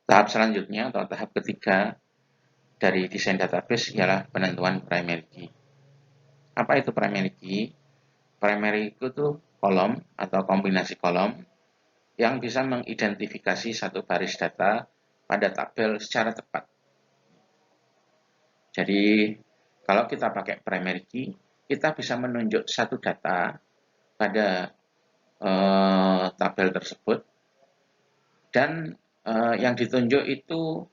Tahap selanjutnya atau tahap ketiga dari desain database ialah penentuan primary key. Apa itu primary key? Primary key itu kolom atau kombinasi kolom yang bisa mengidentifikasi satu baris data pada tabel secara tepat. Jadi, kalau kita pakai primary key, kita bisa menunjuk satu data pada tabel tersebut dan yang ditunjuk itu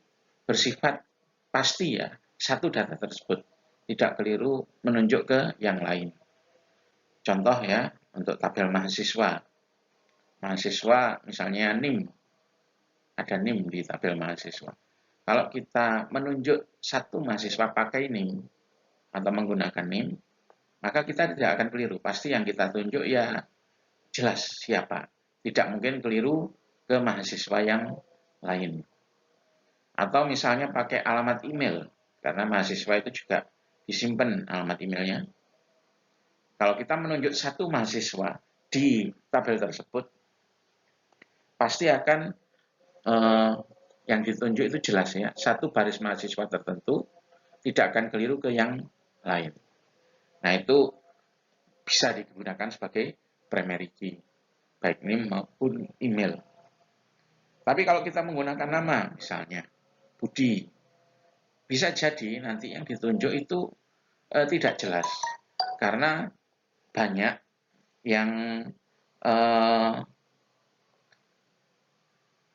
bersifat pasti ya, satu data tersebut. Tidak keliru menunjuk ke yang lain. Contoh ya, untuk tabel mahasiswa. Mahasiswa misalnya NIM, ada NIM di tabel mahasiswa. Kalau kita menunjuk satu mahasiswa pakai NIM atau menggunakan NIM, maka kita tidak akan keliru. Pasti yang kita tunjuk ya jelas siapa. Tidak mungkin keliru ke mahasiswa yang lain. Atau misalnya pakai alamat email, karena mahasiswa itu juga disimpan alamat emailnya. Kalau kita menunjuk satu mahasiswa di tabel tersebut, pasti akan yang ditunjuk itu jelas ya, satu baris mahasiswa tertentu tidak akan keliru ke yang lain. Nah itu bisa digunakan sebagai primary key, baik NIM maupun email. Tapi kalau kita menggunakan nama, misalnya Budi, bisa jadi nanti yang ditunjuk itu tidak jelas karena banyak yang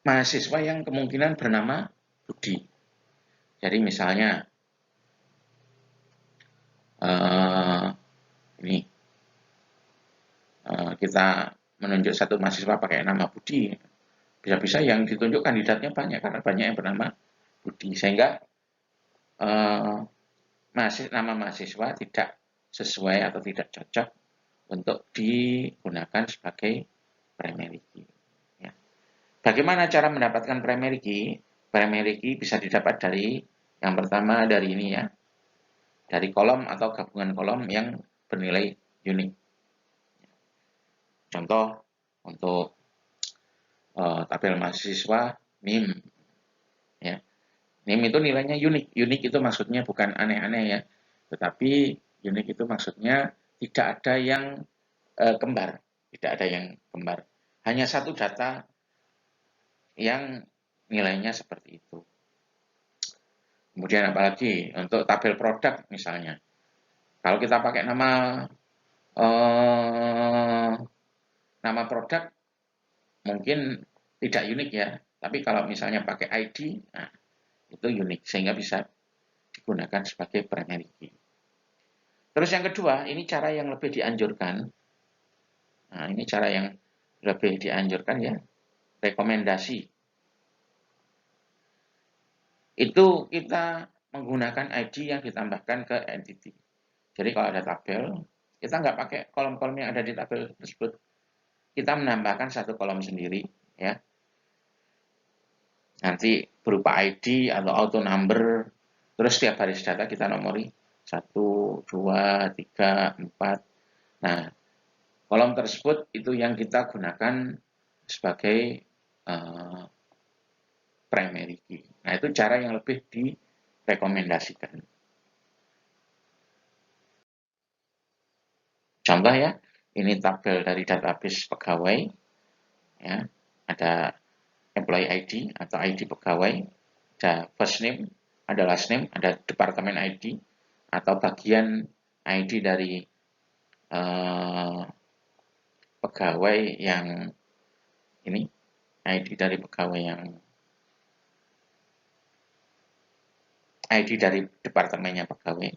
mahasiswa yang kemungkinan bernama Budi. Jadi misalnya ini kita menunjuk satu mahasiswa pakai nama Budi, bisa-bisa yang ditunjuk kandidatnya banyak karena banyak yang bernama Budi, sehingga nama mahasiswa tidak sesuai atau tidak cocok untuk digunakan sebagai primary key. Ya. Bagaimana cara mendapatkan primary key? Primary key bisa didapat dari yang pertama dari ini ya, dari kolom atau gabungan kolom yang bernilai unik. Contoh untuk tabel mahasiswa NIM ya. NIM itu nilainya unik. Unik itu maksudnya bukan aneh-aneh ya, tetapi unik itu maksudnya tidak ada yang kembar, tidak ada yang kembar. Hanya satu data yang nilainya seperti itu. Kemudian apalagi untuk tabel produk misalnya. Kalau kita pakai nama produk mungkin tidak unik ya, tapi kalau misalnya pakai ID, nah, itu unik sehingga bisa digunakan sebagai primary key. Terus yang kedua, ini cara yang lebih dianjurkan. Nah, ini cara yang lebih dianjurkan ya, rekomendasi. Itu kita menggunakan ID yang ditambahkan ke entity. Jadi kalau ada tabel, kita nggak pakai kolom-kolom yang ada di tabel tersebut. Kita menambahkan satu kolom sendiri, ya. Nanti berupa ID atau auto number, terus setiap baris data kita nomori 1, 2, 3, 4. Nah, kolom tersebut itu yang kita gunakan sebagai primary key. Nah, itu cara yang lebih direkomendasikan. Contoh ya, ini tabel dari database pegawai, ya, ada employee ID atau ID pegawai, ada first name, ada last name, ada departemen ID atau bagian ID dari pegawai yang ini, ID dari pegawai yang ID dari departemennya pegawai.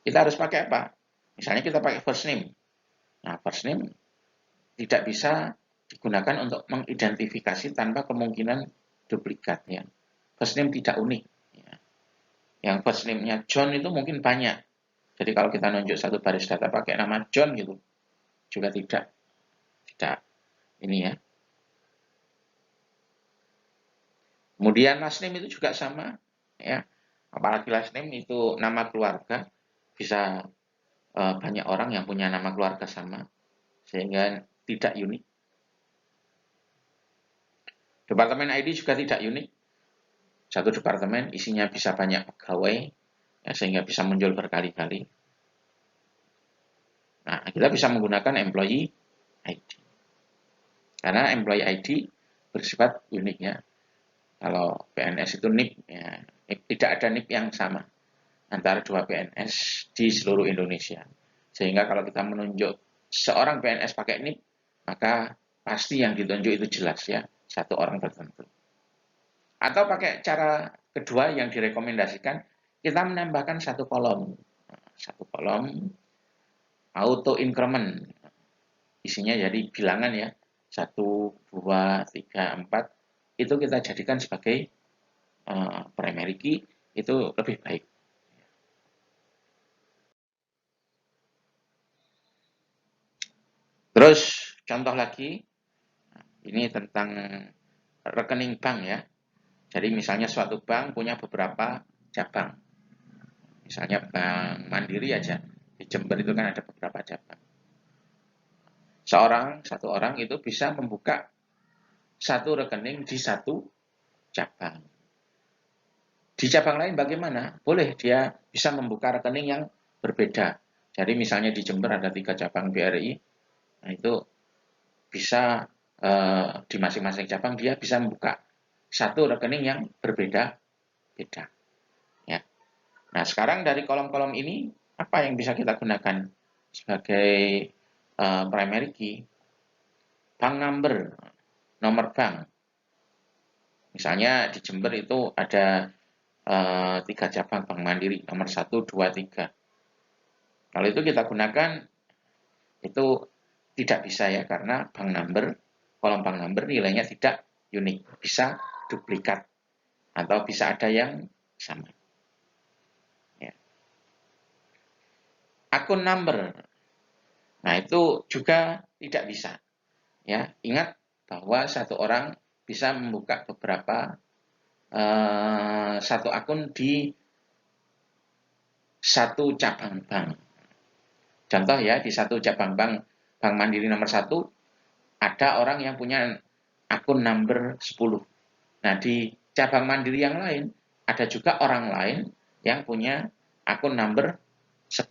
Kita harus pakai apa? Misalnya kita pakai first name. Nah, first name tidak bisa digunakan untuk mengidentifikasi tanpa kemungkinan duplikat ya. First name tidak unik. Ya. Yang first name-nya John itu mungkin banyak. Jadi kalau kita nunjuk satu baris data pakai nama John gitu, juga tidak ini ya. Kemudian last name itu juga sama ya. Apalagi last name itu nama keluarga, bisa banyak orang yang punya nama keluarga sama sehingga tidak unik. Departemen ID juga tidak unik. Satu departemen isinya bisa banyak pegawai, ya, sehingga bisa muncul berkali-kali. Nah, kita bisa menggunakan employee ID. Karena employee ID bersifat unik ya. Kalau PNS itu NIP, ya, tidak ada NIP yang sama antara dua PNS di seluruh Indonesia. Sehingga kalau kita menunjuk seorang PNS pakai NIP, maka pasti yang ditunjuk itu jelas ya, satu orang tertentu. Atau pakai cara kedua yang direkomendasikan, kita menambahkan satu kolom. Satu kolom auto increment. Isinya jadi bilangan ya. 1, 2, 3, 4. Itu kita jadikan sebagai primary key, itu lebih baik. Terus contoh lagi, ini tentang rekening bank ya. Jadi misalnya suatu bank punya beberapa cabang. Misalnya Bank Mandiri aja. Di Jember itu kan ada beberapa cabang. Satu orang itu bisa membuka satu rekening di satu cabang. Di cabang lain bagaimana? Boleh dia bisa membuka rekening yang berbeda. Jadi misalnya di Jember ada 3 cabang BRI, nah itu bisa di masing-masing cabang dia bisa membuka satu rekening yang berbeda-beda. Ya. Nah sekarang dari kolom-kolom ini apa yang bisa kita gunakan sebagai primary key? Bank number, nomor bank. Misalnya di Jember itu ada 3 cabang Bank Mandiri, nomor 1, 2, 3. Kalau itu kita gunakan, itu tidak bisa ya, karena bank number, kolom bank number nilainya tidak unik, bisa duplikat, atau bisa ada yang sama. Ya. Akun number, nah itu juga tidak bisa. Ya, ingat bahwa satu orang bisa membuka beberapa satu akun di satu cabang bank. Contoh ya, di satu cabang bank, Bank Mandiri nomor 1, ada orang yang punya akun number 10. Nah, di cabang Mandiri yang lain, ada juga orang lain yang punya akun number 10.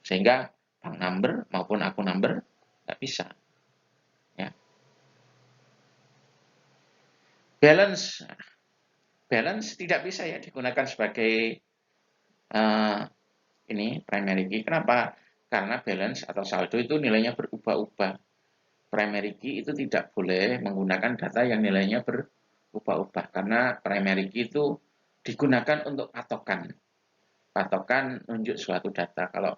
Sehingga bank number maupun akun number nggak bisa. Ya. Balance tidak bisa ya digunakan sebagai ini primary key. Kenapa? Karena balance atau saldo itu nilainya berubah-ubah. Primary key itu tidak boleh menggunakan data yang nilainya berubah-ubah. Karena primary key itu digunakan untuk patokan. Patokan menunjuk suatu data. Kalau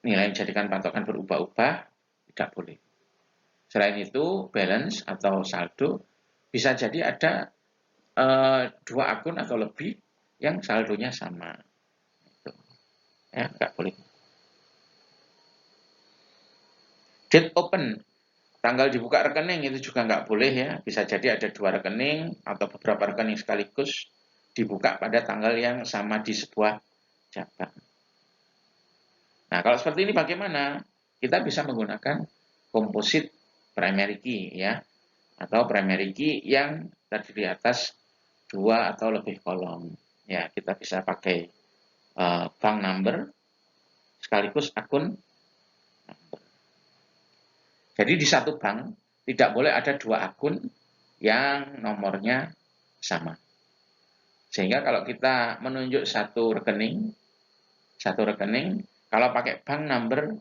nilai yang dijadikan patokan berubah-ubah, tidak boleh. Selain itu, balance atau saldo bisa jadi ada 2 akun atau lebih yang saldonya sama. Ya, nggak boleh. Date open, tanggal dibuka rekening itu juga nggak boleh ya. Bisa jadi ada 2 rekening atau beberapa rekening sekaligus dibuka pada tanggal yang sama di sebuah cabang. Nah, kalau seperti ini bagaimana? Kita bisa menggunakan composite primary key ya, atau primary key yang terdiri atas 2 atau lebih kolom. Ya, kita bisa pakai bank number sekaligus akun. Jadi di satu bank tidak boleh ada 2 akun yang nomornya sama. Sehingga kalau kita menunjuk satu rekening, kalau pakai bank number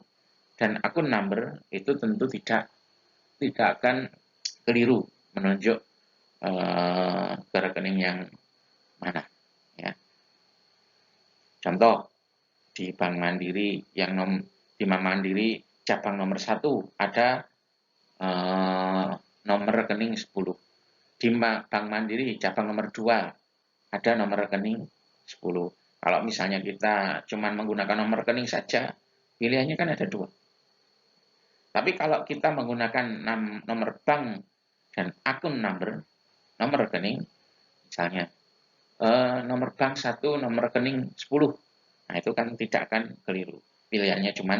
dan akun number itu tentu tidak akan keliru menunjuk ke rekening yang mana. Ya. Contoh di Bank Mandiri di Bank Mandiri cabang nomor 1 ada nomor rekening 10. Di Bank Mandiri cabang nomor 2 ada nomor rekening 10. Kalau misalnya kita cuma menggunakan nomor rekening saja, pilihannya kan ada 2. Tapi kalau kita menggunakan nomor bank dan akun nomor rekening, misalnya nomor bank 1, nomor rekening 10, nah itu kan tidak akan keliru. Pilihannya cuma